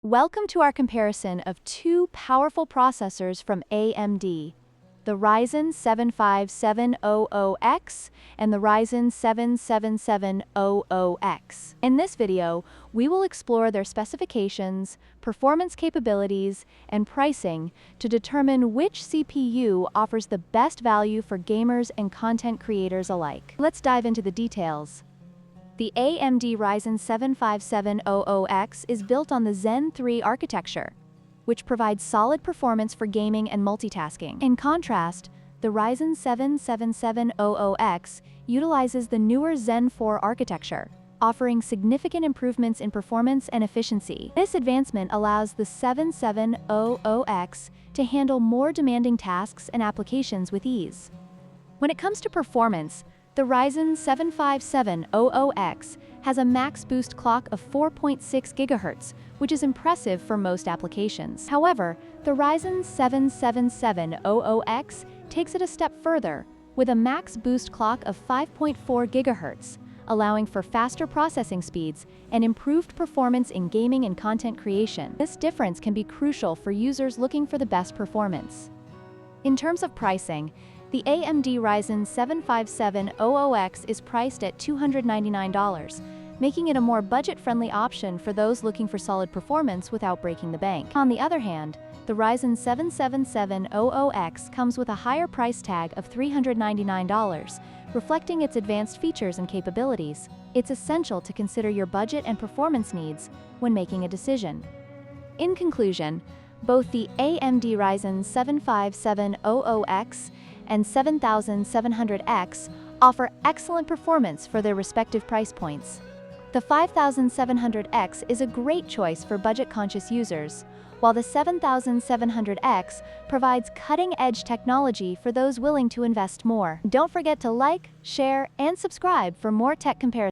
Welcome to our comparison of two powerful processors from AMD, the Ryzen 75700X and the Ryzen 77700X. In this video, we will explore their specifications, performance capabilities, and pricing to determine which CPU offers the best value for gamers and content creators alike. Let's dive into the details. The AMD Ryzen 75700X is built on the Zen 3 architecture, which provides solid performance for gaming and multitasking. In contrast, the Ryzen 77700X utilizes the newer Zen 4 architecture, offering significant improvements in performance and efficiency. This advancement allows the 77700X to handle more demanding tasks and applications with ease. When it comes to performance, the Ryzen 75700X has a max boost clock of 4.6 GHz, which is impressive for most applications. However, the Ryzen 77700X takes it a step further, with a max boost clock of 5.4 GHz, allowing for faster processing speeds and improved performance in gaming and content creation. This difference can be crucial for users looking for the best performance. In terms of pricing, the AMD Ryzen 75700X is priced at $299, making it a more budget-friendly option for those looking for solid performance without breaking the bank. On the other hand, the Ryzen 77700X comes with a higher price tag of $399, reflecting its advanced features and capabilities. It's essential to consider your budget and performance needs when making a decision. In conclusion, both the AMD Ryzen 75700X and 7700X offer excellent performance for their respective price points. The 5700X is a great choice for budget-conscious users, while the 7700X provides cutting-edge technology for those willing to invest more. Don't forget to like, share, and subscribe for more tech comparisons.